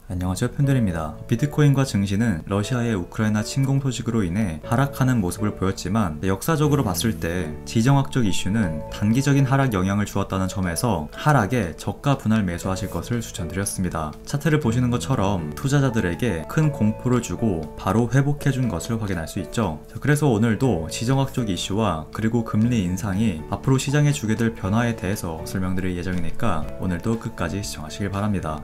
안녕하세요, 편들입니다. 비트코인과 증시는 러시아의 우크라이나 침공 소식으로 인해 하락하는 모습을 보였지만 역사적으로 봤을 때 지정학적 이슈는 단기적인 하락 영향을 주었다는 점에서 하락에 저가 분할 매수하실 것을 추천드렸습니다. 차트를 보시는 것처럼 투자자들에게 큰 공포를 주고 바로 회복해준 것을 확인할 수 있죠. 그래서 오늘도 지정학적 이슈와 그리고 금리 인상이 앞으로 시장에 주게 될 변화에 대해서 설명드릴 예정이니까 오늘도 끝까지 시청하시길 바랍니다.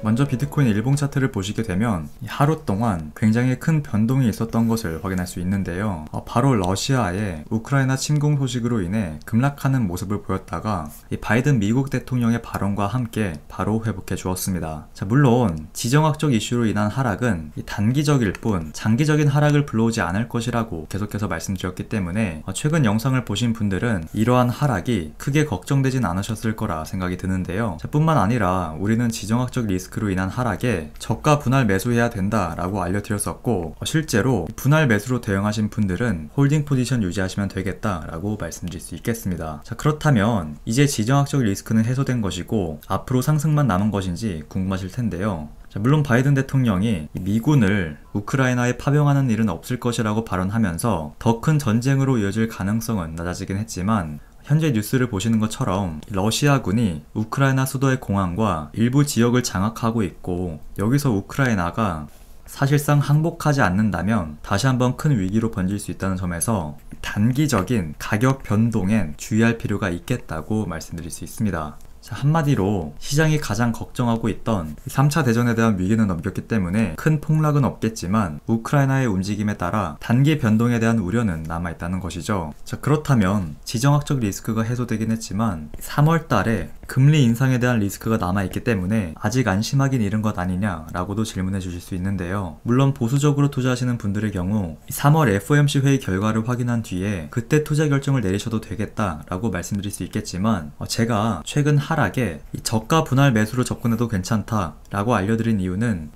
먼저 비트코인 일봉 차트를 보시게 되면 하루 동안 굉장히 큰 변동이 있었던 것을 확인할 수 있는데요. 바로 러시아의 우크라이나 침공 소식으로 인해 급락하는 모습을 보였다가 바이든 미국 대통령의 발언과 함께 바로 회복해 주었습니다. 물론 지정학적 이슈로 인한 하락은 단기적일 뿐 장기적인 하락을 불러오지 않을 것이라고 계속해서 말씀드렸기 때문에 최근 영상을 보신 분들은 이러한 하락이 크게 걱정되진 않으셨을 거라 생각이 드는데요. 뿐만 아니라 우리는 지정학적 리스크로 인한 하락에 저가 분할 매수해야 된다라고 알려드렸었고, 실제로 분할 매수로 대응하신 분들은 홀딩 포지션 유지하시면 되겠다라고 말씀드릴 수 있겠습니다. 그렇다면 이제 지정학적 리스크는 해소된 것이고 앞으로 상승만 남은 것인지 궁금하실 텐데요. 물론 바이든 대통령이 미군을 우크라이나에 파병하는 일은 없을 것이라고 발언하면서 더 큰 전쟁으로 이어질 가능성은 낮아지긴 했지만, 현재 뉴스를 보시는 것처럼 러시아군이 우크라이나 수도의 공항과 일부 지역을 장악하고 있고, 여기서 우크라이나가 사실상 항복하지 않는다면 다시 한번 큰 위기로 번질 수 있다는 점에서 단기적인 가격 변동엔 주의할 필요가 있겠다고 말씀드릴 수 있습니다. 한마디로 시장이 가장 걱정하고 있던 3차 대전에 대한 위기는 넘겼기 때문에 큰 폭락은 없겠지만 우크라이나의 움직임에 따라 단기 변동에 대한 우려는 남아있다는 것이죠. 그렇다면 지정학적 리스크가 해소되긴 했지만 3월 달에 금리 인상에 대한 리스크가 남아있기 때문에 아직 안심하긴 이른 것 아니냐라고도 질문해 주실 수 있는데요. 물론 보수적으로 투자하시는 분들의 경우 3월 FOMC 회의 결과를 확인한 뒤에 그때 투자 결정을 내리셔도 되겠다라고 말씀드릴 수 있겠지만, 제가 최근 하락에 저가 분할 매수로 접근해도 괜찮다라고 알려드린 이유는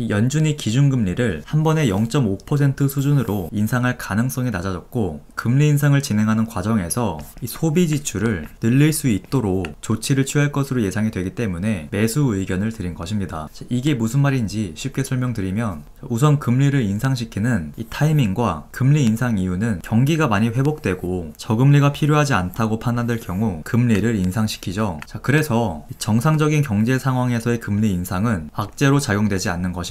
연준이 기준금리를 한 번에 0.5% 수준으로 인상할 가능성이 낮아졌고, 금리 인상을 진행하는 과정에서 이 소비 지출을 늘릴 수 있도록 조치를 취할 것으로 예상이 되기 때문에 매수 의견을 드린 것입니다. 이게 무슨 말인지 쉽게 설명드리면, 우선 금리를 인상시키는 이 타이밍과 금리 인상 이유는 경기가 많이 회복되고 저금리가 필요하지 않다고 판단될 경우 금리를 인상시키죠. 그래서 정상적인 경제 상황에서의 금리 인상은 악재로 작용되지 않는 것입니다.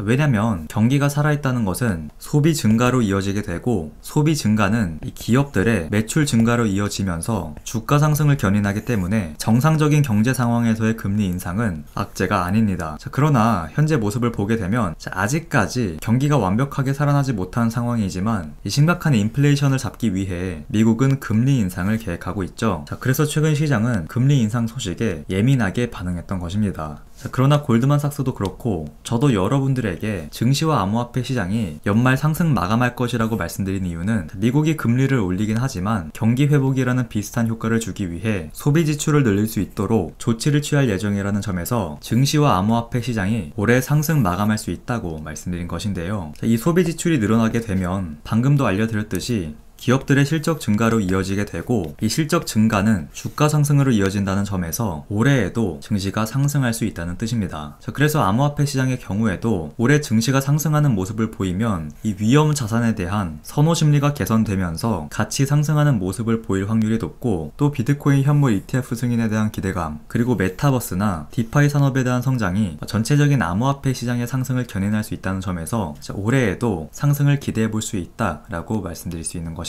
왜냐면 경기가 살아있다는 것은 소비 증가로 이어지게 되고, 소비 증가는 이 기업들의 매출 증가로 이어지면서 주가 상승을 견인하기 때문에 정상적인 경제 상황에서의 금리 인상은 악재가 아닙니다. 그러나 현재 모습을 보게 되면 아직까지 경기가 완벽하게 살아나지 못한 상황이지만 이 심각한 인플레이션을 잡기 위해 미국은 금리 인상을 계획하고 있죠. 그래서 최근 시장은 금리 인상 소식에 예민하게 반응했던 것입니다. 그러나 골드만삭스도 그렇고 저도 여러분들에게 증시와 암호화폐 시장이 연말 상승 마감할 것이라고 말씀드린 이유는, 미국이 금리를 올리긴 하지만 경기 회복이라는 비슷한 효과를 주기 위해 소비 지출을 늘릴 수 있도록 조치를 취할 예정이라는 점에서 증시와 암호화폐 시장이 올해 상승 마감할 수 있다고 말씀드린 것인데요. 이 소비 지출이 늘어나게 되면 방금도 알려드렸듯이 기업들의 실적 증가로 이어지게 되고, 이 실적 증가는 주가 상승으로 이어진다는 점에서 올해에도 증시가 상승할 수 있다는 뜻입니다. 그래서 암호화폐 시장의 경우에도 올해 증시가 상승하는 모습을 보이면 이 위험 자산에 대한 선호 심리가 개선되면서 같이 상승하는 모습을 보일 확률이 높고, 또 비트코인 현물 ETF 승인에 대한 기대감, 그리고 메타버스나 디파이 산업에 대한 성장이 전체적인 암호화폐 시장의 상승을 견인할 수 있다는 점에서 올해에도 상승을 기대해 볼 수 있다라고 말씀드릴 수 있는 것입니다.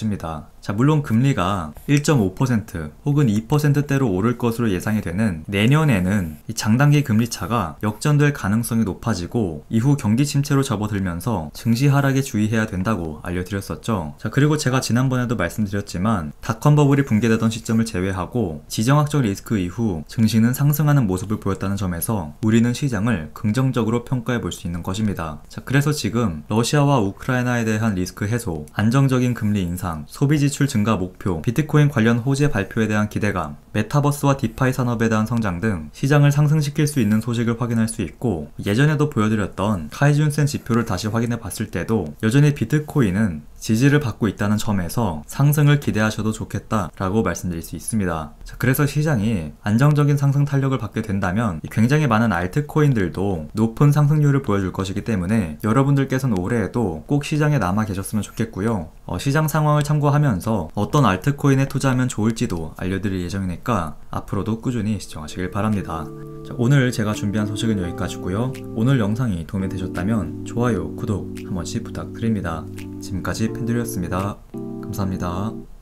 물론 금리가 1.5% 혹은 2%대로 오를 것으로 예상이 되는 내년에는 이 장단기 금리 차가 역전될 가능성이 높아지고 이후 경기 침체로 접어들면서 증시 하락에 주의해야 된다고 알려드렸었죠. 그리고 제가 지난번에도 말씀드렸지만 닷컴 버블이 붕괴되던 시점을 제외하고 지정학적 리스크 이후 증시는 상승하는 모습을 보였다는 점에서 우리는 시장을 긍정적으로 평가해 볼 수 있는 것입니다. 그래서 지금 러시아와 우크라이나에 대한 리스크 해소, 안정적인 금리 인상, 예상, 소비 지출 증가 목표, 비트코인 관련 호재 발표에 대한 기대감, 메타버스와 디파이 산업에 대한 성장 등 시장을 상승시킬 수 있는 소식을 확인할 수 있고, 예전에도 보여드렸던 카이준센 지표를 다시 확인해 봤을 때도 여전히 비트코인은 지지를 받고 있다는 점에서 상승을 기대하셔도 좋겠다라고 말씀드릴 수 있습니다. 자, 그래서 시장이 안정적인 상승 탄력을 받게 된다면 굉장히 많은 알트코인들도 높은 상승률을 보여줄 것이기 때문에 여러분들께서는 올해에도 꼭 시장에 남아 계셨으면 좋겠고요. 시장 상황을 참고하면서 어떤 알트코인에 투자하면 좋을지도 알려드릴 예정이니까 앞으로도 꾸준히 시청하시길 바랍니다. 자, 오늘 제가 준비한 소식은 여기까지고요. 오늘 영상이 도움이 되셨다면 좋아요, 구독 한 번씩 부탁드립니다. 지금까지 팬들이었습니다. 감사합니다.